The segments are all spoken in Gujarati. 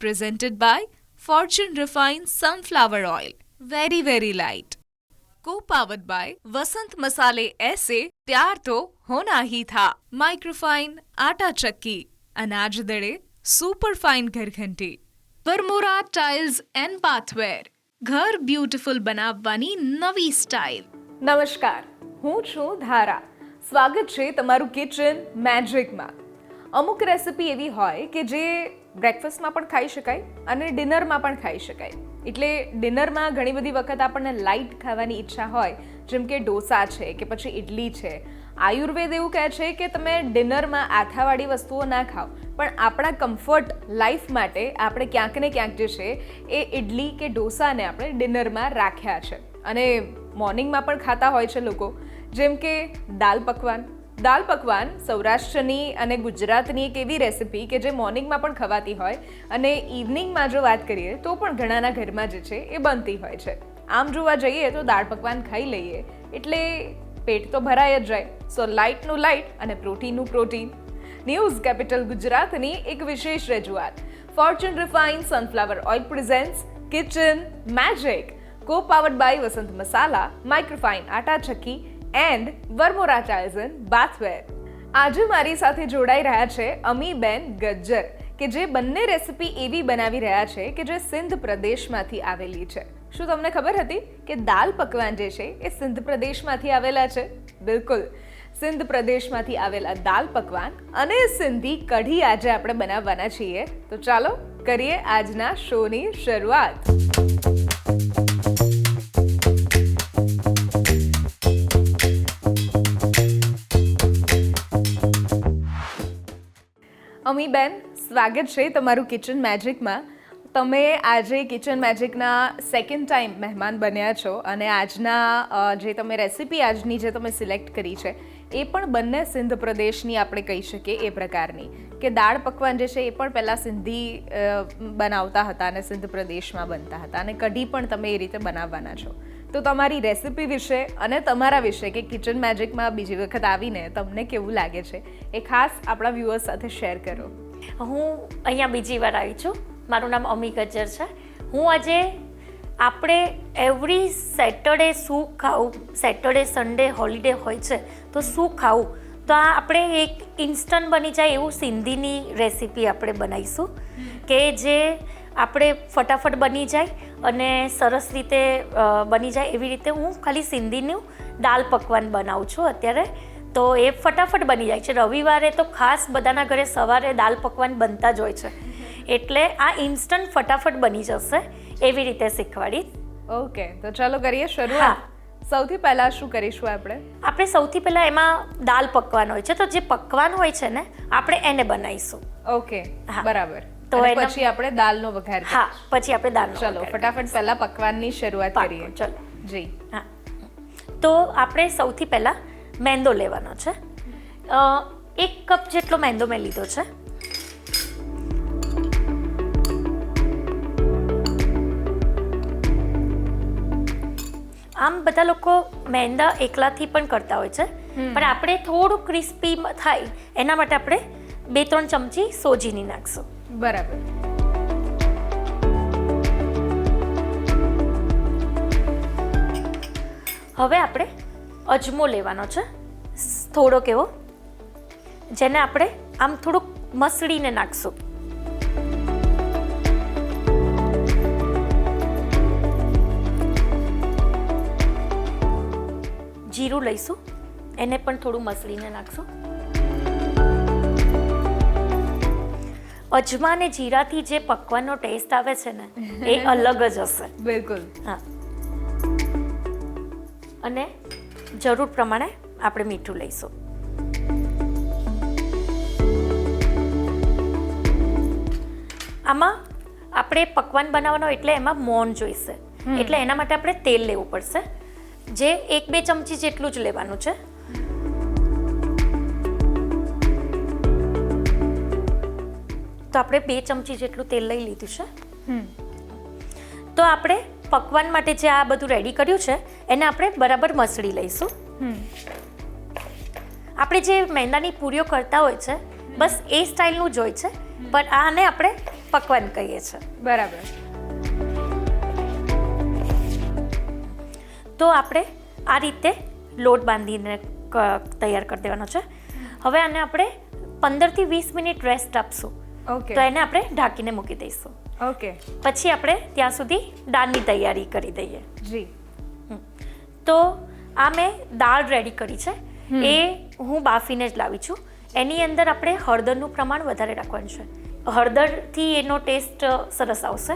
presented by Fortune Refined Sunflower Oil. Very, very light. Co-powered by वसंत मसाले ऐसे प्यार तो होना ही था. Microfine आटा चक्की, अनाज दड़े सुपर फाइन घरघंटी. વરમોરા ટાઇલ્સ એન્ડ બાથવેર, ઘર બ્યુટીફુલ બનાવવાની નવી સ્ટાઇલ. નમસ્કાર, હું છું ધારા. સ્વાગત છે તમારું કિચન મેજિકમાં. અમુક રેસિપી એવી હોય કે જે બ્રેકફાસ્ટમાં પણ ખાઈ શકાય અને ડિનરમાં પણ ખાઈ શકાય. એટલે ડિનરમાં ઘણી બધી વખત આપણને લાઇટ ખાવાની ઈચ્છા હોય, જેમ કે ઢોસા છે કે પછી ઇડલી છે. આયુર્વેદ એવું કહે છે કે તમે ડિનરમાં આથાવાળી વસ્તુઓ ના ખાઓ, પણ આપણા કમ્ફર્ટ લાઈફ માટે આપણે ક્યાંક ને ક્યાંક જે છે એ ઇડલી કે ઢોસાને આપણે ડિનરમાં રાખ્યા છે. અને મોર્નિંગમાં પણ ખાતા હોય છે લોકો, જેમ કે દાલ પકવાન. દાલ પકવાન સૌરાષ્ટ્રની અને ગુજરાતની એક એવી રેસિપી કે જે મોર્નિંગમાં પણ ખવાતી હોય અને ઇવનિંગમાં જો વાત કરીએ તો પણ ઘણાના ઘરમાં જે છે એ બનતી હોય છે. આમ જોવા જઈએ તો દાળ પકવાન ખાઈ લઈએ એટલે પેટ તો ભરાય જ જાય. સો લાઇટનું લાઇટ અને પ્રોટીનનું પ્રોટીન. ન્યૂઝ કેપિટલ ગુજરાતની એક વિશેષ રજૂઆત. Fortune refined sunflower oil presents kitchen magic, co-powered by Vasant Masala, microfine Atta Chakki and Varmora tiles and bathware. આજે મારી સાથે જોડાઈ રહ્યા છે અમીબેન ગજ્જર, કે જે બંને રેસિપી એવી બનાવી રહ્યા છે કે જે સિંધ પ્રદેશમાંથી આવેલી છે. શું તમને ખબર હતી કે દાલ પકવાન જે છે એ સિંધ પ્રદેશમાંથી આવેલા છે? બિલકુલ, સિંધ પ્રદેશમાંથી આવેલા દાલ પકવાન અને સિંધી કઢી આજે આપણે બનાવવાના છીએ. તો ચાલો કરીએ આજના શોની શરૂઆત. અમીબેન, સ્વાગત છે તમારું કિચન મેજિકમાં. તમે આજે કિચન મેજિકના સેકન્ડ ટાઈમ મહેમાન બન્યા છો અને આજના જે તમે રેસિપી આજની જે તમે સિલેક્ટ કરી છે એ પણ બંને સિંધ પ્રદેશની આપણે કહી શકીએ એ પ્રકારની, કે દાળ પકવાન જે છે એ પણ પહેલાં સિંધી બનાવતા હતા અને સિંધ પ્રદેશમાં બનતા હતા, અને કઢી પણ તમે એ રીતે બનાવવાના છો. તો તમારી રેસિપી વિશે અને તમારા વિશે કે કિચન મેજિકમાં બીજી વખત આવીને તમને કેવું લાગે છે એ ખાસ આપણા વ્યુઅર્સ સાથે શેર કરો. હું અહીંયા બીજી વાર આવી છું. મારું નામ અમી ગજ્જર છે. હું આજે આપણે એવરી સેટરડે શું ખાવું, સેટરડે સન્ડે હોલિડે હોય છે તો શું ખાવું, તો આ આપણે એક ઇન્સ્ટન્ટ બની જાય એવું સિંધીની રેસીપી આપણે બનાવીશું કે જે આપણે ફટાફટ બની જાય અને સરસ રીતે બની જાય એવી રીતે હું ખાલી સિંધીનું દાલ પકવાન બનાવું છું અત્યારે. તો એ ફટાફટ બની જાય છે. રવિવારે તો ખાસ બધાના ઘરે સવારે દાલ પકવાન બનતા જ હોય છે, એટલે આ ઇન્સ્ટન્ટ ફટાફટ બની જશે એવી રીતે શીખવાડી. ઓકે, તો ચાલો કરીએ શરૂઆત. સૌથી પહેલાં શું કરીશું આપણે સૌથી પહેલાં એમાં દાલ પકવાન હોય છે, તો જે પકવાન હોય છે ને આપણે એને બનાવીશું. ઓકે, બરાબર. તો પછી આપણે દાલનો વઘાર. હા, પછી આપણે દાલનો. ચલો ફટાફટ પહેલા પકવાનની શરૂઆત કરીએ. ચલો જી. હા, તો આપણે સૌથી પહેલાં મેંદો લેવાનો છે. 1 કપ જેટલો મેંદો મેં લીધો છે. આમ બધા લોકો મેંદા એકલાથી પણ કરતા હોય છે, પણ આપણે થોડું ક્રિસ્પી થાય એના માટે આપણે 2-3 ચમચી સોજીની નાખશું. બરાબર. હવે આપણે અજમો લેવાનો છે, થોડોક એવો, જેને આપણે આમ થોડુંક મસળીને નાખશું. જીરું લઈશું, એને પણ થોડું મસળીને નાખશું. અજમા અને જીરાથી જે પકવાનનો ટેસ્ટ આવે છે ને એ અલગ જ હશે. બિલકુલ. હા, અને જરૂર પ્રમાણે આપણે મીઠું લઈશું. આમાં આપણે પકવાન બનાવવાનો એટલે એમાં મોણ જોઈશે, એટલે એના માટે આપણે તેલ લેવું પડશે, જે 1-2 ચમચી જેટલું જ લેવાનું છે. તો આપણે 2 ચમચી જેટલું તેલ લઈ લીધું છે. તો આપણે પકવાન માટે જે આ બધું રેડી કર્યું છે એને આપણે બરાબર મસળી લઈશું. આપણે જે મેંદાની પૂરીઓ કરતા હોય છે બસ એ સ્ટાઇલનું જ હોય છે, પણ આને આપણે પકવાન કહીએ છીએ. બરાબર. તો આપણે આ રીતે લોટ બાંધીને તૈયાર કરી દેવાનો છે. હવે આને આપણે 15 થી 20 મિનિટ રેસ્ટ આપશું. ઓકે. તો એને આપણે ઢાંકીને મૂકી દઈશું. ઓકે. પછી આપણે ત્યાં સુધી દાળની તૈયારી કરી દઈએ. જી. તો આ મેં દાળ રેડી કરી છે, એ હું બાફીને જ લાવી છું. એની અંદર આપણે હળદરનું પ્રમાણ વધારે રાખવાનું છે. હળદરથી એનો ટેસ્ટ સરસ આવશે.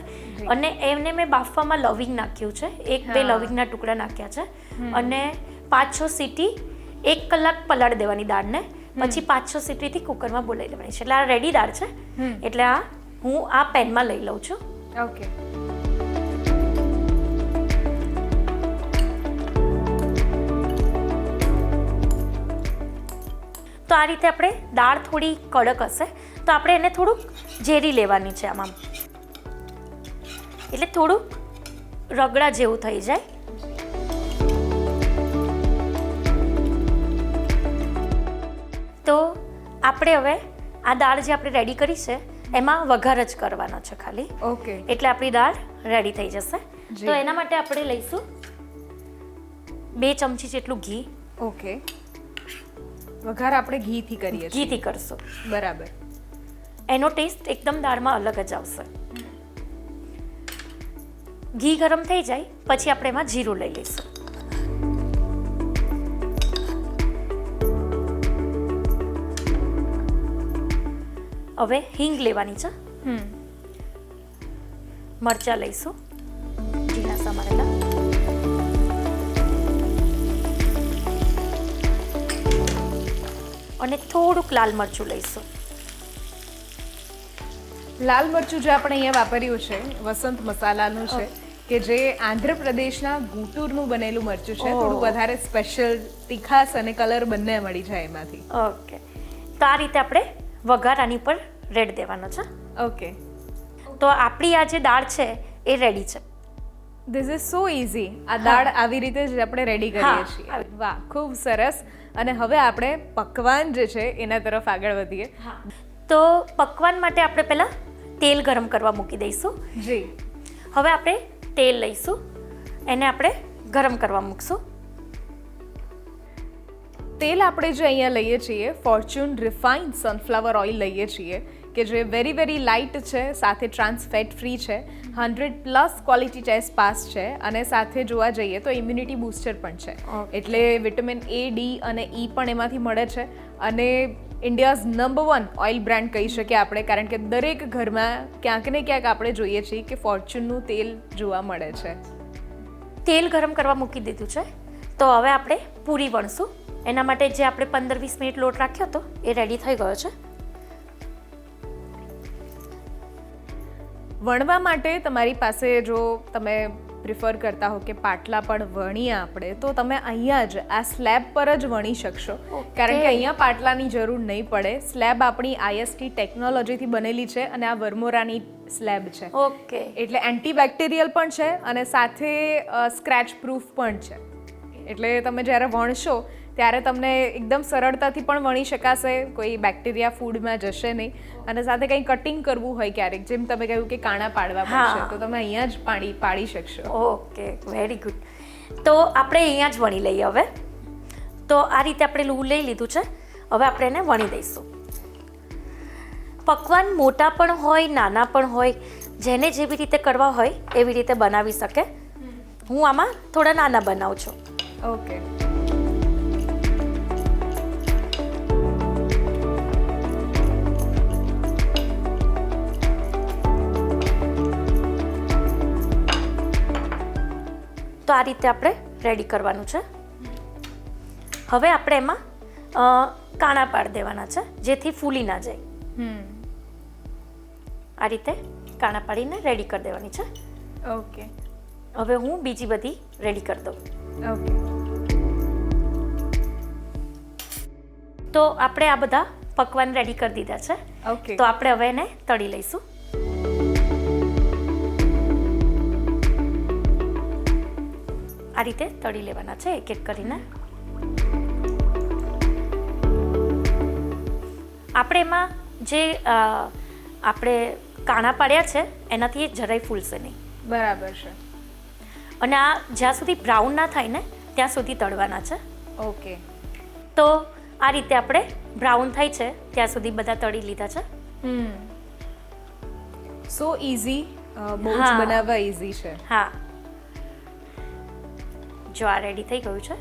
અને એને મેં બાફવામાં લવિંગ નાખ્યું છે, 1-2 લવિંગના ટુકડા નાખ્યા છે. અને 5-6 સીટી 1 કલાક પલાળી દેવાની દાળને. પછી 5-6 સીટીથી કુકરમાં બોલાવી દેવાની છે. એટલે આ રેડી દાળ છે, એટલે આ હું આ પેનમાં લઈ લઉં છું. ઓકે. તો આ રીતે આપણે દાળ થોડી કડક હશે તો આપણે એને થોડુંક ઝેરી લેવાની છે આમાં, એટલે થોડુંક રગડા જેવું થઈ જાય. તો આપણે હવે આ દાળ જે આપણે રેડી કરી છે એમાં વઘાર જ કરવાનો છે ખાલી. ઓકે. એટલે આપણી દાળ રેડી થઈ જશે. તો એના માટે આપણે લઈશું 2 ચમચી જેટલું ઘી. ઓકે. વઘાર આપણે ઘીથી કરીએ છીએ. ઘીથી કરશું. બરાબર. એનો ટેસ્ટ એકદમ દાળમાં અલગ જ આવશે. ઘી ગરમ થઈ જાય પછી આપણે એમાં જીરું લઈ લઈશું. હવે હિંગ લેવાની છે. મરચાં લઈશું, ઝીણા સમારેલા. અને થોડુંક લાલ મરચું લઈશું. લાલ મરચું જે આપણે અહીંયા વાપર્યું છે વસંત મસાલાનું છે, કે જે આંધ્રપ્રદેશના ગુંટૂરનું બનેલું મરચું છે. થોડું વધારે સ્પેશિયલ તીખાસ અને કલર બંને મળી જાય એમાંથી. ઓકે. તો આ રીતે આપણે વઘાર આની પર રેડ દેવાનો છે. ઓકે. તો આપણી આ જે દાળ છે એ રેડી છે. This is so easy. આ દાળ આવી રીતે જ આપણે રેડી કરીએ છીએ. વાહ, ખૂબ સરસ. અને હવે આપણે પકવાન જે છે એના તરફ આગળ વધીએ. તો પકવાન માટે આપણે પહેલાં તેલ ગરમ કરવા મૂકી દઈશું. જી. હવે આપણે તેલ લઈશું, એને આપણે ગરમ કરવા મૂકશું. તેલ આપણે જે અહીંયા લઈએ છીએ ફોર્ચ્યુન રિફાઇન્ડ સનફ્લાવર ઓઇલ લઈએ છીએ, કે જે વેરી વેરી લાઇટ છે, સાથે ટ્રાન્સ ફેટ ફ્રી છે, 100+ ક્વોલિટી ટેસ્ટ પાસ છે, અને સાથે જોવા જઈએ તો ઇમ્યુનિટી બૂસ્ટર પણ છે. એટલે વિટામિન A, D અને E પણ એમાંથી મળે છે. અને ઇન્ડિયાઝ નંબર 1 ઓઇલ બ્રાન્ડ કહી શકીએ આપણે, કારણ કે દરેક ઘરમાં ક્યાંક ને ક્યાંક આપણે જોઈએ છીએ કે ફોર્ચ્યુનનું તેલ જોવા મળે છે. તેલ ગરમ કરવા મૂકી દીધું છે. તો હવે આપણે પૂરી વણશું. એના માટે જે આપણે 15-20 મિનિટ લોટ રાખ્યો હતો એ રેડી થઈ ગયો છે. વણવા માટે તમારી પાસે જો તમે પ્રિફર કરતા હો કે પાટલા પણ વણીએ આપણે, તો તમે અહીંયા જ આ સ્લેબ પર જ વણી શકશો. કારણ કે અહીંયા પાટલાની જરૂર નહીં પડે. સ્લેબ આપણી IST ટેકનોલોજીથી બનેલી છે અને આ વર્મોરાની સ્લેબ છે. ઓકે. એટલે એન્ટીબેક્ટેરિયલ પણ છે અને સાથે સ્ક્રેચ પ્રૂફ પણ છે. એટલે તમે જ્યારે વણશો ત્યારે તમને એકદમ સરળતાથી પણ વણી શકાશે, કોઈ બેક્ટેરિયા ફૂડમાં જશે નહીં. અને સાથે કંઈ કટિંગ કરવું હોય ક્યારેક, જેમ તમે કહ્યું કે કાણા પાડવા પડશે, તો તમે અહીંયા જ પાડી શકશો. Okay, very good. તો આપણે અહીંયા જ વણી લઈએ હવે. તો આ રીતે આપણે લૂ લઈ લીધું છે. હવે આપણે એને વણી દઈશું. પકવાન મોટા પણ હોય, નાના પણ હોય, જેને જેવી રીતે કરવા હોય એવી રીતે બનાવી શકે. હું આમાં થોડા નાના બનાવું છું. ઓકે. તો આ રીતે આપણે રેડી કરવાનું છે. હવે આપણે એમાં કાણા પાડી દેવાના છે, જેથી ફૂલી ના જાય. આ રીતે કાણા પાડીને રેડી કરી દેવાની છે. ઓકે. હવે હું બીજી બધી રેડી કરી દઉં. ઓકે. તો આપણે આ બધા પકવાન રેડી કરી દીધા છે. ઓકે. તો આપણે હવે એને તળી લઈશું. આ રીતે તળી લેવાના છે એક એક કરીને. આપણે એમાં જે આપણે કાણા પાડ્યા છે એનાથી એ જરાય ફૂલશે નહીં. બરાબર છે. અને આ જ્યાં સુધી બ્રાઉન ના થાય ને ત્યાં સુધી તળવાના છે. ઓકે. તો આ રીતે આપણે બ્રાઉન થાય છે ત્યાં સુધી બધા તળી લીધા છે. સો ઇઝી, બહુ જ હા. બનાવવા ઇઝી છે. હા, જો આ રેડી થઈ ગયું છે.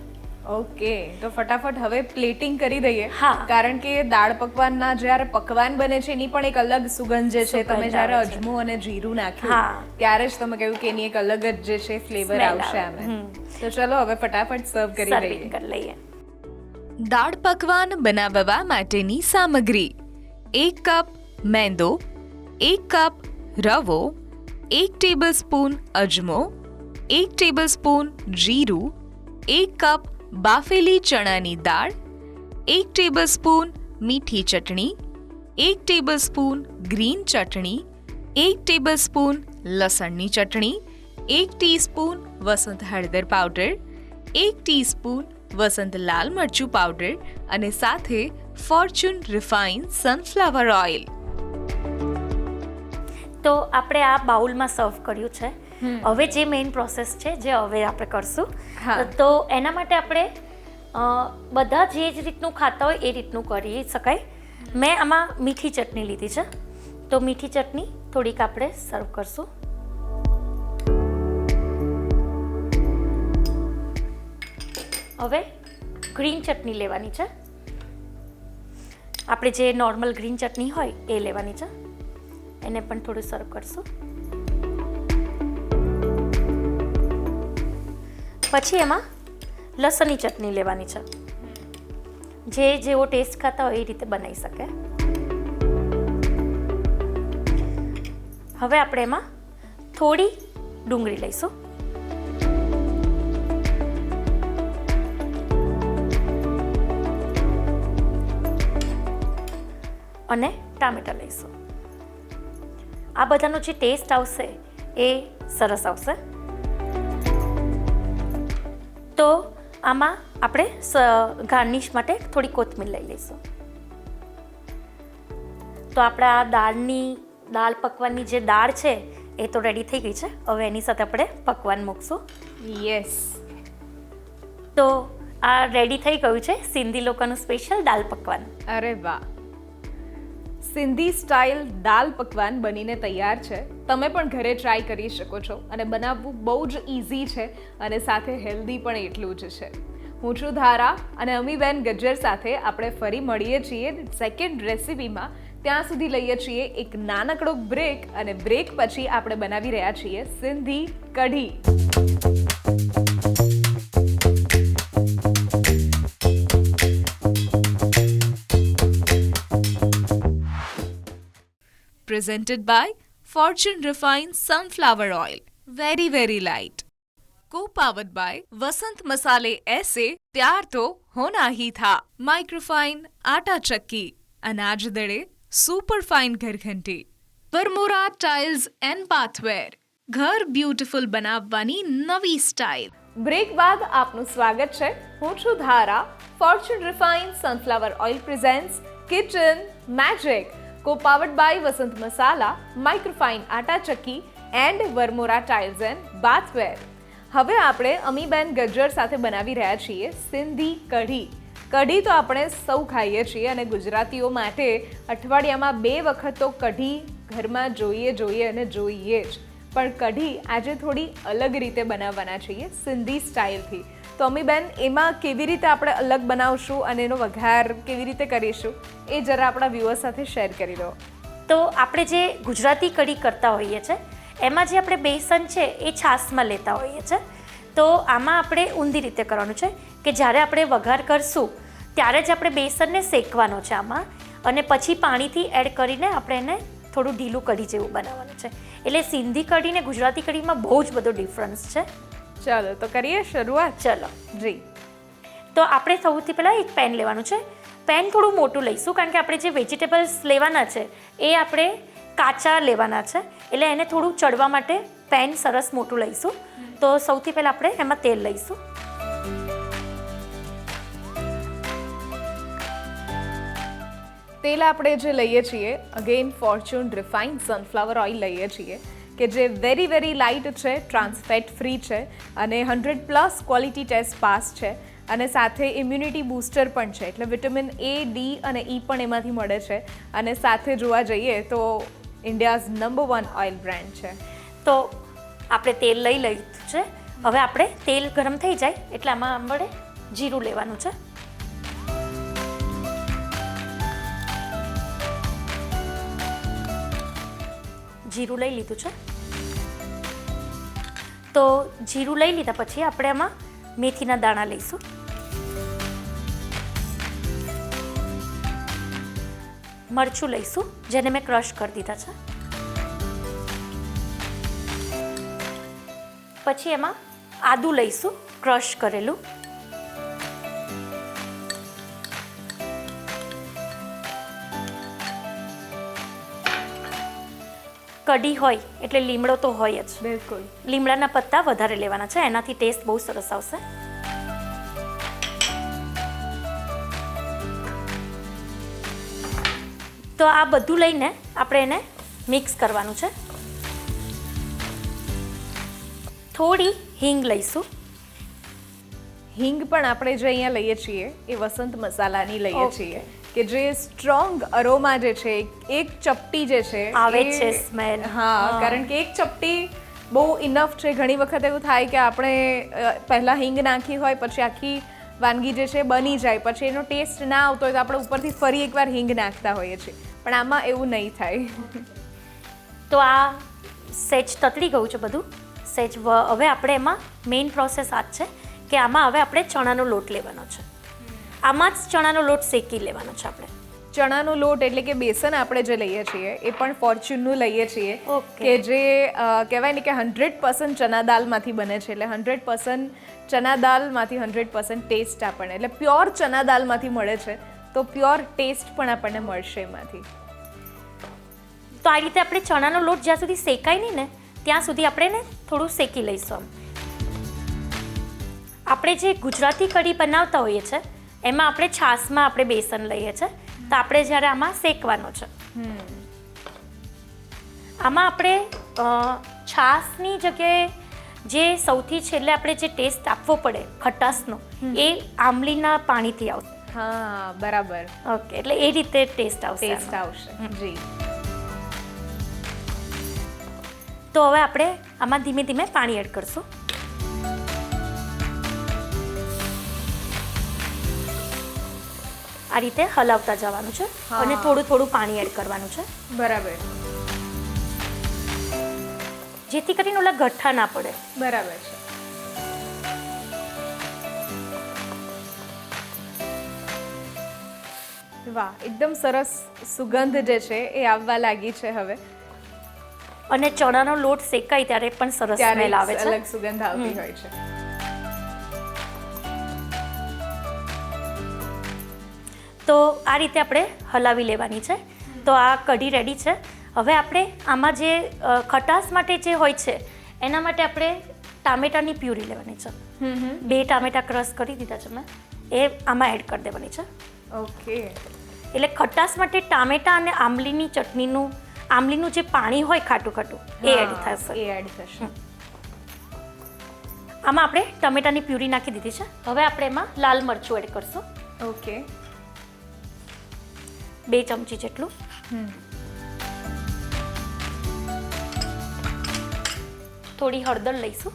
ઓકે, તો ફટાફટ હવે પ્લેટિંગ કરી દઈએ. હા. કારણ કે દાળ પકવાનના જ્યારે પકવાન બને છે એની પણ એક અલગ સુગંધ જે છે, સુગંધ તમે જ્યારે આવે છે. અજમો અને જીરું નાખ્યું હા. ત્યારે જ તમે કહ્યું કે એની એક અલગ જ જે છે ફ્લેવર Smell આવશે આવે. આમે. તો ચલો હવે ફટાફટ સર્વ કરી સર્વિંગ દઈએ. કરી લઈએ. દાળ પકવાન બનાવવા માટેની સામગ્રી: 1 કપ મેંદો, 1 કપ રવો, 1 ટેબલસ્પૂન અજમો, 1 ટેબલસ્પૂન જીરું, 1 કપ બાફેલી ચણાની દાળ, 1 ટેબલસ્પૂન મીઠી ચટણી, 1 ટેબલસ્પૂન ગ્રીન ચટણી, 1 ટેબલસ્પૂન લસણની ચટણી, 1 ટીસ્પૂન વસંત હળદર પાવડર, 1 ટીસ્પૂન વસંત લાલ મરચું પાવડર અને સાથે ફોર્ચ્યુન રિફાઇન સનફ્લાવર ઓઇલ. તો આપણે આ બાઉલમાં સર્વ કર્યું છે. હવે જે મેઇન પ્રોસેસ છે જે હવે આપણે કરશું, હા. તો એના માટે આપણે બધા જે જ રીતનું ખાતા હોય એ રીતનું કરી શકાય. મેં આમાં મીઠી ચટણી લીધી છે, તો મીઠી ચટણી થોડીક આપણે સર્વ કરશું. હવે ગ્રીન ચટણી લેવાની છે. આપણે જે નોર્મલ ગ્રીન ચટણી હોય એ લેવાની છે, એને પણ થોડું સર્વ કરશું. પછી એમાં લસણની ચટણી લેવાની છે. જે જેવો ટેસ્ટ ખાતા હોય એ રીતે બનાવી શકે. હવે આપણે એમાં થોડી ડુંગળી લઈશું. અને ટામેટાં લઈશું. આ બધાનો જે ટેસ્ટ આવશે એ સરસ આવશે. તો આમાં આપણે ગાર્નિશ માટે થોડી કોથમીર લઈ લઈશું. તો આપણા દાળ પકવાનની જે દાળ છે એ તો રેડી થઈ ગઈ છે. હવે એની સાથે આપણે પકવાન મૂકશું. યસ. તો આ રેડી થઈ ગયું છે સિંધી લોકોનું સ્પેશિયલ દાળ પકવાન. અરે વાહ, સિંધી સ્ટાઇલ દાલ પકવાન બનીને તૈયાર છે. તમે પણ ઘરે ટ્રાય કરી શકો છો અને બનાવવું બહુ જ ઇઝી છે અને સાથે હેલ્ધી પણ એટલું જ છે. હું છું ધારા અને અમીબેન ગજ્જર સાથે આપણે ફરી મળીએ છીએ સેકન્ડ રેસિપીમાં. ત્યાં સુધી લઈએ છીએ એક નાનકડો બ્રેક અને બ્રેક પછી આપણે બનાવી રહ્યા છીએ સિંધી કઢી. Presented by Fortune Refined Sunflower Oil. Very, very light. Co-powered by Vasant Masale ऐसे प्यार तो होना ही था. Microfine आटा चक्की, अनाज दड़े super fine घरघंटी. Varmora tiles and बाथवेर, घर ब्यूटीफुल બનાવવાની નવી સ્ટાઇલ. બ્રેક બાદ આપનું સ્વાગત છે. હું છું Dhara. Fortune refined sunflower oil presents kitchen magic, co-powered by Vasant Masala, microfine Atta Chakki and Varmora tiles and bathware. હવે આપણે અમીબેન ગજ્જર સાથે બનાવી રહ્યા છીએ સિંધી કઢી. કઢી તો આપણે સૌ ખાઈએ છીએ અને ગુજરાતીઓ માટે અઠવાડિયામાં 2 વખત તો કઢી ઘરમાં જોઈએ અને જોઈએ જ. પણ કઢી આજે થોડી અલગ રીતે બનાવવાના છીએ સિંધી સ્ટાઇલથી. તો અમીબેન, એમાં કેવી રીતે આપણે અલગ બનાવશું અને એનો વઘાર કેવી રીતે કરીશું એ જરા આપણા વ્યુઅર્સ સાથે શેર કરી દો. તો આપણે જે ગુજરાતી કઢી કરતા હોઈએ છીએ એમાં જે આપણે બેસન છે એ છાશમાં લેતા હોઈએ છીએ. તો આમાં આપણે ઊંધી રીતે કરવાનું છે કે જ્યારે આપણે વઘાર કરશું ત્યારે જ આપણે બેસનને શેકવાનો છે આમાં, અને પછી પાણીથી એડ કરીને આપણે એને થોડું ઢીલું કઢી જેવું બનાવવાનું છે. એટલે સિંધી કઢી ને ગુજરાતી કઢીમાં બહુ જ બધો ડિફરન્સ છે. ચાલો તો કરીએ શરૂઆત. ચલો જી. તો આપણે સૌથી પહેલાં એક પેન લેવાનું છે. પેન થોડું મોટું લઈશું કારણ કે આપણે જે વેજીટેબલ્સ લેવાના છે એ આપણે કાચા લેવાના છે, એટલે એને થોડું ચડવા માટે પેન સરસ મોટું લઈશું. તો સૌથી પહેલાં આપણે એમાં તેલ લઈશું. તેલ આપણે જે લઈએ છીએ again Fortune refined sunflower oil લઈએ છીએ કે જે વેરી વેરી લાઇટ છે, ટ્રાન્સફેટ ફ્રી છે અને 100+ ક્વોલિટી ટેસ્ટ પાસ છે અને સાથે ઇમ્યુનિટી બૂસ્ટર પણ છે, એટલે વિટામિન A, D અને E પણ એમાંથી મળે છે અને સાથે જોવા જઈએ તો ઇન્ડિયાઝ નંબર 1 ઓઇલ બ્રાન્ડ છે. તો આપણે તેલ લઈ લીધું છે. હવે આપણે તેલ ગરમ થઈ જાય એટલે આમાં આપણે જીરું લેવાનું છે. જીરું લઈ લીધું છે. તો જીરું લઈ લીધા પછી આપણે આમાં મેથીના દાણા લઈશું. મરચું લઈશું જેને મેં ક્રશ કરી દીધા છે. પછી એમાં આદું લઈશું ક્રશ કરેલું. કઢી હોય એટલે લીમડો તો હોય જ. બિલકુલ. લીમડાના પત્તા વધારે લેવાના છે, એનાથી ટેસ્ટ બહુ સરસ આવશે. તો આ બધું લઈને આપણે એને મિક્સ કરવાનું છે. થોડી હિંગ લઈશું. હિંગ પણ આપણે જે અહીંયા લઈએ છીએ એ વસંત મસાલાની લઈએ Okay. છીએ કે જે સ્ટ્રોંગ અરોમા જે છે, એક ચપટી જે છે આવે એ- છે smell. હા, કારણ કે એક ચપટી બહુ ઇનફ છે. ઘણી વખત એવું થાય કે આપણે પહેલા હિંગ નાખી હોય પછી આખી વાનગી જે છે બની જાય, પછી એનો ટેસ્ટ ના આવતો હોય તો આપણે ઉપરથી ફરી એકવાર હિંગ નાખતા હોઈએ છીએ, પણ આમાં એવું નહીં થાય. તો આ સેજ તતડી ગયું છે બધું સેજ. હવે આપણે એમાં મેઇન પ્રોસેસ આ જ છે કે આમાં હવે આપણે ચણાનો લોટ લેવાનો છે. આમાં જ ચણાનો લોટ શેકી લેવાનો છે આપણે. ચણાનો લોટ એટલે કે બેસન આપણે જે લઈએ છીએ એ પણ ફોર્ચ્યુનનું લઈએ છીએ Okay. કે જે કહેવાય ને કે 100% ચના દાલમાંથી બને છે, એટલે 100% ચના દાલમાંથી 100% ટેસ્ટ આપણને, એટલે પ્યોર ચના દાલમાંથી મળે છે તો પ્યોર ટેસ્ટ પણ આપણને મળશે એમાંથી. તો આ રીતે આપણે ચણાનો લોટ જ્યાં સુધી શેકાય નહીં ને ત્યાં સુધી આપણે એને થોડું શેકી લઈશું. આપણે જે ગુજરાતી કઢી બનાવતા હોઈએ છીએ એમાં આપણે છાશમાં આપણે બેસન લઈએ છીએ, તો આપણે જ્યારે આમાં શેકવાનો છે. આમાં આપણે છાશની જગ્યાએ જે સૌથી છેલ્લે આપણે જે ટેસ્ટ આપવો પડે ખટાશનો એ આંબલીના પાણીથી આવશે. હા, બરાબર. ઓકે, એટલે એ રીતે ટેસ્ટ આવશે. ટેસ્ટ આવશે. જી. તો હવે આપણે આમાં ધીમે ધીમે પાણી એડ કરશું. આ રીતે હલાવતા જવાનું છે અને થોડું થોડું પાણી એડ કરવાનું છે બરાબર. જેથી કરીને ઓલા ગઠ્ઠા ના પડે. બરાબર છે. વાહ, એકદમ સરસ સુગંધ જે છે એ આવવા લાગી છે હવે. અને ચણાનો લોટ શેકાય ત્યારે પણ સરસ ત્યારે સ્મેલ આવે છે. અલગ સુગંધ આવતી હોય છે. તો આ રીતે આપણે હલાવી લેવાની છે. તો આ કઢી રેડી છે. હવે આપણે આમાં જે ખટાશ માટે જે હોય છે એના માટે આપણે ટામેટાની પ્યુરી લેવાની છે. 2 ટામેટા ક્રશ કરી દીધા છે મેં, એ આમાં એડ કરી દેવાની છે. ઓકે. એટલે ખટાશ માટે ટામેટા અને આંબલીનું જે પાણી હોય ખાટું ખાટું એ એડ થશે. એ એડ થશે. આમાં આપણે ટમેટાની પ્યુરી નાખી દીધી છે. હવે આપણે એમાં લાલ મરચું એડ કરશું. ઓકે. 2 ચમચી જેટલું. થોડી હળદર લઈશું.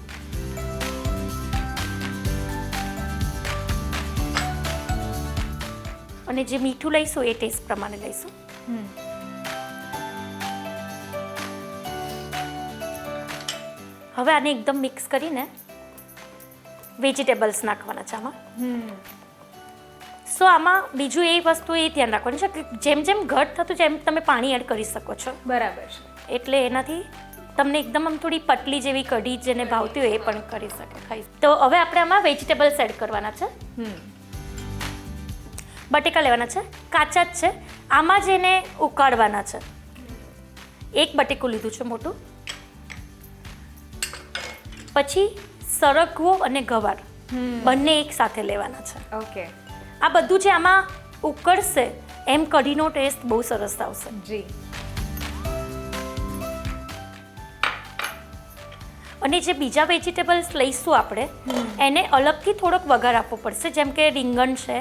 અને જે મીઠું લઈશું એ ટેસ્ટ પ્રમાણે લઈશું. હવે આને એકદમ મિક્સ કરીને વેજીટેબલ્સ નાખવાના છે આમાં. સો આમાં બીજું એ વસ્તુ એ ધ્યાન રાખવાની છે કે જેમ જેમ ઘટ થતું જેમ તમે પાણી એડ કરી શકો છો. બરાબર છે. એટલે એનાથી તમને એકદમ આમ થોડી પતલી જેવી કઢી જેને ભાવતી હોય એ પણ કરી શકે ખાઈ. તો હવે આપણે આમાં વેજીટેબલ્સ એડ કરવાના છે. બટેકા લેવાના છે, કાચા જ છે. આમાં જ એને ઉકાળવાના છે. 1 બટેકું લીધું છે મોટું. પછી સરગવો અને ગવાર બંને એક સાથે લેવાના છે. ઓકે. આ બધું જે આમાં ઉકળશે એમ કઢીનો ટેસ્ટ બહુ સરસ આવશે. જી. અને જે બીજા વેજીટેબલ્સ લઈશું આપણે એને અલગથી થોડોક વઘાર આપવો પડશે, જેમ કે રીંગણ છે,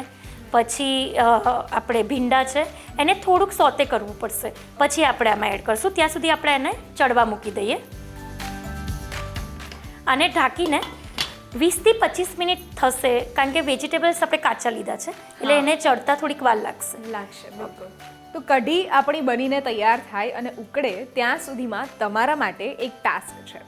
પછી આપણે ભીંડા છે, એને થોડુંક સોતે કરવું પડશે, પછી આપણે આમાં એડ કરશું. ત્યાં સુધી આપણે એને ચડવા મૂકી દઈએ. આને ઢાંકીને 20 થી 25 મિનિટ થશે, કારણ કે વેજીટેબલ્સ આપણે કાચા લીધા છે એટલે એને ચડતા થોડીક વાર લાગશે. બિલકુલ. તો કઢી આપણી બનીને તૈયાર થાય અને ઉકળે ત્યાં સુધીમાં તમારા માટે એક ટાસ્ક છે.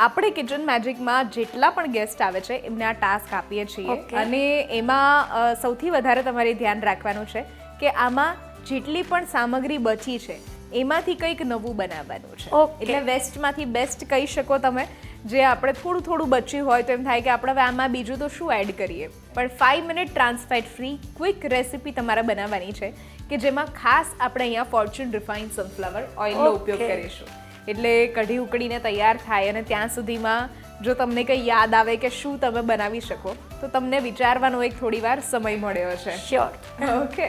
આપણે કિચન મેજિકમાં જેટલા પણ ગેસ્ટ આવે છે એમને આ ટાસ્ક આપીએ છીએ. અને એમાં સૌથી વધારે તમારે ધ્યાન રાખવાનું છે કે આમાં જેટલી પણ સામગ્રી બચી છે એમાંથી કંઈક નવું બનાવવાનું છે. એટલે વેસ્ટમાંથી બેસ્ટ કહી શકો તમે. જે આપણે થોડું થોડું બચ્યું હોય તો એમ થાય કે આપણે હવે આમાં બીજું તો શું એડ કરીએ, પણ 5 minute trans fat free quick recipe તમારે બનાવવાની છે કે જેમાં ખાસ આપણે અહીંયા ફોર્ચ્યુન રિફાઇન્ડ સનફ્લાવર ઓઇલનો ઉપયોગ કરીશું. એટલે કઢી ઉકળીને તૈયાર થાય અને ત્યાં સુધીમાં જો તમને કંઈ યાદ આવે કે શું તમે બનાવી શકો તો તમને વિચારવાનો એક થોડી વાર સમય મળ્યો છે. શ્યોર. ઓકે.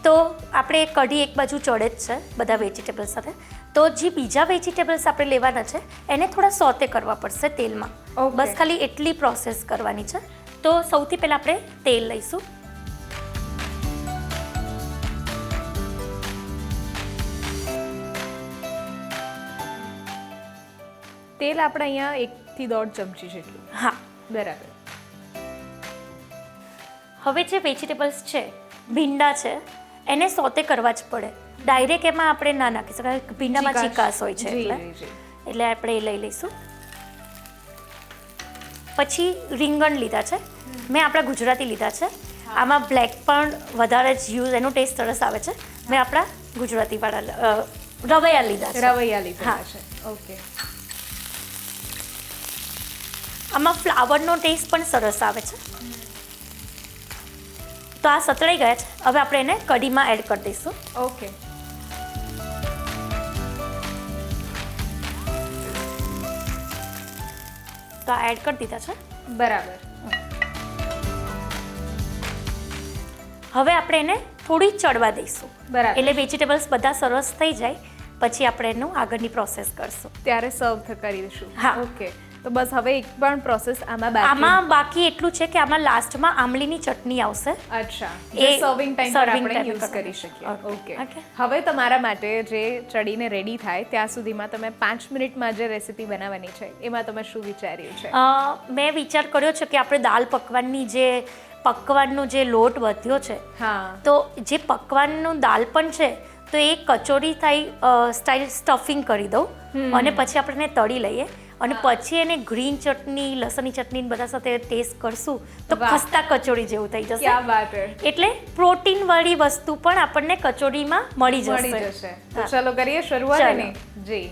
તો આપણે કઢી એક બાજુ ચડે જ છે બધા વેજીટેબલ્સ સાથે, તો જે બીજા વેજીટેબલ્સ આપણે લેવાના છે એને થોડા સોતે કરવા પડશે તેલમાં. બસ ખાલી એટલી પ્રોસેસ કરવાની છે. તો સૌથી પહેલાં આપણે તેલ લઈશું. તેલ આપણે અહીંયા 1 થી 1.5 ચમચી જેટલું. હા, બરાબર. હવે જે વેજીટેબલ્સ છે, ભીંડા છે, એને સોતે કરવા જ પડે. ડાયરેક્ટ એમાં આપણે ના નાખી શકાય, ભીંડામાં ચીકાશ હોય છે એટલે આપણે એ લઈ લઈશું. પછી રીંગણ લીધા છે, મેં આપણા ગુજરાતી લીધા છે. આમાં બ્લેક પણ વધારે જ યુઝ, એનો ટેસ્ટ સરસ આવે છે. મેં આપણા ગુજરાતીવાળા રવૈયા લીધા છે. રવૈયા લીધા છે. ઓકે. આમાં ફ્લાવરનો ટેસ્ટ પણ સરસ આવે છે. તો આ સતળાઈ ગયા છે. હવે આપણે એને કઢીમાં એડ કરી દઈશું. ઓકે. તો આ એડ કરી દીધા છે. બરાબર. હવે આપણે એને થોડી ચડવા દઈશું. બરાબર. એટલે વેજીટેબલ્સ બધા સરસ થઈ જાય પછી આપણે એનું આગળની પ્રોસેસ કરશું. ત્યારે સર્વ કરીશું. હા. ઓકે. તો બસ હવે એક પણ પ્રોસેસ આમાં બાકી એટલું છે કે આમાં લાસ્ટમાં આમલીની ચટણી આવશે. અચ્છા. એ સર્વિંગ ટાઈમ પર આપણે યુઝ કરી શકીએ. ઓકે. હવે તમારા માટે જે ચડીને રેડી થાય ત્યાં સુધીમાં તમે 5 મિનિટમાં જે રેસીપી બનાવવાની છે એમાં તમે શું વિચાર્યું છે? મેં વિચાર કર્યો છે કે આપણે દાલ પકવાનનો જે લોટ વધ્યો છે, હા, તો જે પકવાનનું દાલ પણ છે તો એ કચોરી સ્ટાઇલ સ્ટફિંગ કરી દઉં અને પછી આપણે એને તળી લઈએ અને પછી એને ગ્રીન ચટણી, લસણની ચટણી બધા સાથે ટેસ્ટ કરશું તો ખસ્તા કચોરી જેવું થઈ જશે. ક્યા વાત હે. એટલે પ્રોટીન વાળી વસ્તુ પણ આપણને કચોરીમાં મળી જશે. તો ચલો કરીએ શરૂઆત એની. જી.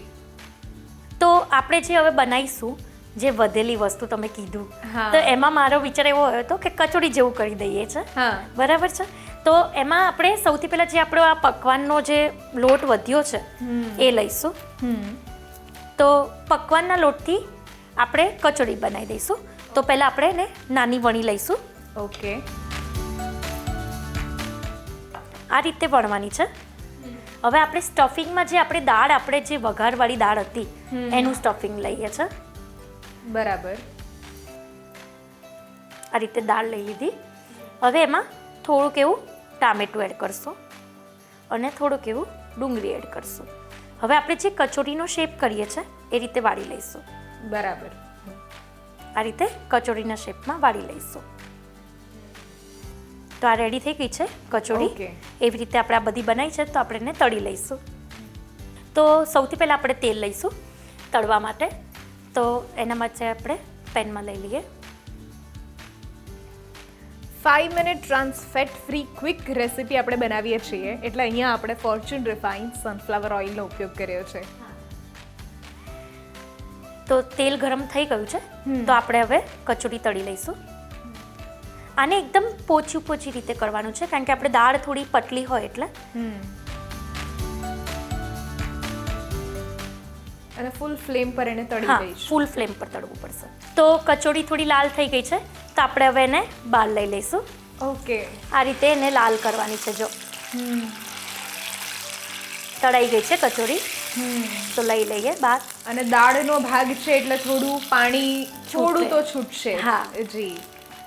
તો આપણે જે હવે બનાવીશું, જે વધેલી વસ્તુ તમે કીધું, તો એમાં મારો વિચાર એવો હતો કે કચોરી જેવું કરી દઈએ છે. બરાબર છે. તો એમાં આપણે સૌથી પહેલા જે આપણો આ પકવાનનો જે લોટ વધ્યો છે એ લઈશું. તો પકવાનના લોટથી આપણે કચોરી બનાવી દઈશું. તો પહેલાં આપણે એને નાની વણી લઈશું. ઓકે. આ રીતે વણવાની છે. હવે આપણે સ્ટફિંગમાં જે દાળ આપણે જે વઘારવાળી દાળ હતી એનું સ્ટફિંગ લઈએ છે. બરાબર. આ રીતે દાળ લઈ લીધી. હવે એમાં થોડુંક એવું ટામેટું એડ કરશું અને થોડુંક એવું ડુંગળી એડ કરશું. હવે આપણે જે કચોરીનો શેપ કરીએ છીએ એ રીતે વાળી લઈશું. બરાબર. આ રીતે કચોરીના શેપમાં વાળી લઈશું. તો આ રેડી થઈ ગઈ છે કચોરી. એવી રીતે આપણે આ બધી બનાવી છે તો આપણે એને તળી લઈશું. તો સૌથી પહેલાં આપણે તેલ લઈશું તળવા માટે. તો એના માટે આપણે પેનમાં લઈ લઈએ. 5 minute trans fat free quick recipe આપણે બનાવીએ છીએ એટલે અહીંયા આપણે ફોર્ચ્યુન રિફાઇન્ડ સનફ્લાવર ઓઇલનો ઉપયોગ કર્યો છે. તો તેલ ગરમ થઈ ગયું છે તો આપણે હવે કચોરી તળી લઈશું. આને એકદમ પોચી રીતે કરવાનું છે કારણ કે આપણે દાળ થોડી પતલી હોય એટલે. અને ફૂલ ફ્લેમ પર એને તળી દઈશું. ફૂલ ફ્લેમ પર તળવું પડશે. તો કચોરી થોડી લાલ થઈ ગઈ છે તો આપણે હવે એને બહાર લઈ લઈશું. ઓકે. આ રીતે એને લાલ કરવાની છે. જો તળાઈ ગઈ છે કચોરી, તો લઈ લઈએ બહાર. અને દાળનો ભાગ છે એટલે થોડું પાણી થોડું તો છૂટશે. હા. જી.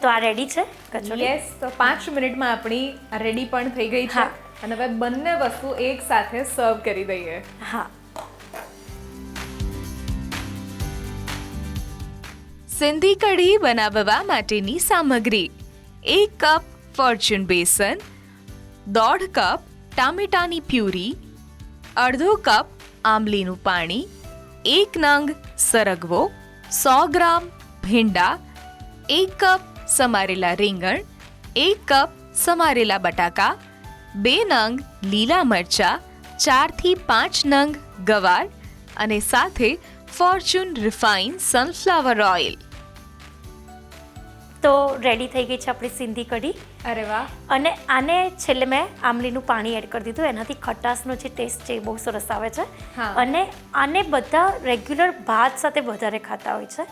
તો આ રેડી છે કચોરી. યસ, તો 5 મિનિટમાં આપણી રેડી પણ થઈ ગઈ છે. હા. અને હવે બંને વસ્તુ એક સાથે સર્વ કરી દઈએ. હા. સિંધી કઢી બનાવવા માટેની સામગ્રી: 1 કપ ફોર્ચ્યુન બેસન, 1.5 કપ ટામેટાની પ્યુરી, અડધો કપ આંબલીનું પાણી, 1 નંગ સરગવો, 100 ગ્રામ ભીંડા, 1 કપ સમારેલા રીંગણ, 1 કપ સમારેલા બટાકા, 2 નંગ લીલા મરચા, 4 થી 5 નંગ ગવાર અને સાથે ફોર્ચ્યુન રિફાઇન્ડ સનફ્લાવર ઓઇલ. તો રેડી થઈ ગઈ છે આપણી સિંધી કઢી. અરે વાહ. અને આને છેલ્લે મેં આંબલીનું પાણી એડ કરી દીધું. એનાથી ખટાશનો જે ટેસ્ટ છે એ બહુ સરસ આવે છે. હા. અને આને બધા રેગ્યુલર ભાત સાથે વધારે ખાતા હોય છે,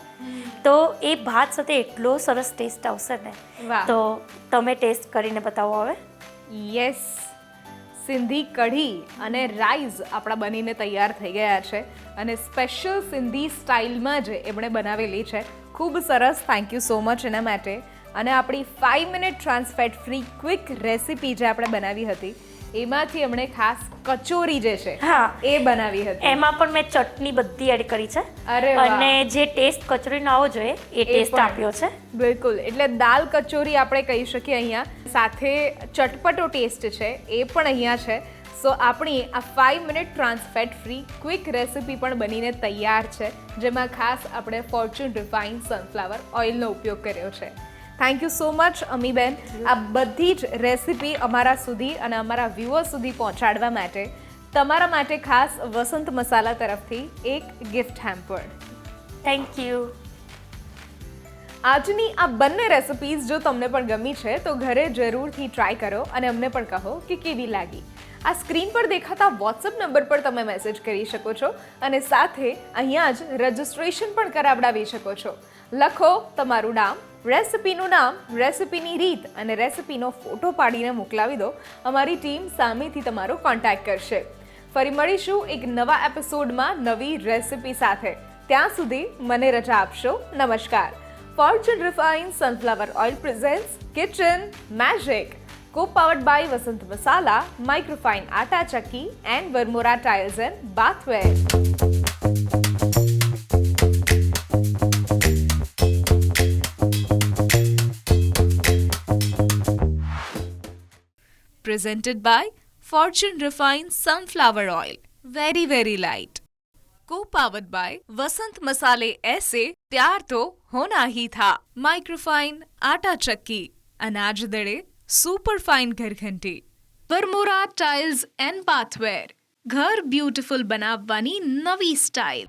તો એ ભાત સાથે એટલો સરસ ટેસ્ટ આવશે ને. વાહ. તો તમે ટેસ્ટ કરીને બતાવો હવે. યસ, સિંધી કઢી અને રાઈસ આપણા બનીને તૈયાર થઈ ગયા છે. અને સ્પેશિયલ સિંધી સ્ટાઇલમાં જ એમણે બનાવેલી છે. ખૂબ સરસ, થેન્ક યુ સો મચ એના માટે. અને આપણી 5 minute trans fat free quick recipe જે આપણે બનાવી હતી, એમાંથી એમણે ખાસ કચોરી જે છે હા. એ બનાવી હતી. એમાં પણ મેં ચટણી બધી એડ કરી છે. અરે વાહ. અને જે ટેસ્ટ કચોરીનો આવવો જોઈએ એ ટેસ્ટ પણ. આપ્યો છે. બિલકુલ, એટલે દાલ કચોરી આપણે કહી શકીએ અહીંયા. સાથે ચટપટો ટેસ્ટ છે એ પણ અહીંયા છે. સો આપણી આ 5 minute trans fat free quick recipe પણ બનીને તૈયાર છે, જેમાં ખાસ આપણે ફોર્ચ્યુન રિફાઇન્ડ સનફ્લાવર ઓઇલનો ઉપયોગ કર્યો છે. Thank you so much Amiben, આ બધી જ રેસીપી અમારા સુધી અને અમારા વ્યુઅર્સ સુધી પહોંચાડવા માટે. તમારા માટે ખાસ વસંત મસાલા તરફથી એક ગિફ્ટ હેમ્પર. Thank you. આજની આ બંને રેસિપીઝ જો તમને પણ ગમી છે તો ઘરે જરૂરથી ટ્રાય કરો અને અમને પણ કહો કે કેવી લાગી. આ સ્ક્રીન પર દેખાતા વોટ્સએપ નંબર પર તમે મેસેજ કરી શકો છો અને સાથે અહીંયા જ રજિસ્ટ્રેશન પણ કરાવડાવી શકો છો. લખો તમારું નામ, રેસિપીનું નામ, રેસિપીની રીત અને રેસિપીનો ફોટો પાડીને મોકલાવી દો. અમારી ટીમ સામેથી તમારો કોન્ટેક્ટ કરશે. ફરી મળીશું એક નવા એપિસોડમાં નવી રેસિપી સાથે. ત્યાં સુધી મને રજા આપશો. નમસ્કાર. Fortune Refined Sunflower Oil presents Kitchen Magic, co-powered by Vasant Masala, Microfine Atta Chakki and Vermora Tiles and Bathware. Presented by Fortune Refined Sunflower Oil. Very, very light. Co-powered by वसंत मसाले ऐसे प्यार तो होना ही था. माइक्रोफाइन आटा चक्की, अनाज दड़े सुपर फाइन घर घंटी. वर्मोरा टाइल्स एंड बाथवेर, घर ब्यूटिफुल बनावવાની નવી સ્ટાઇલ.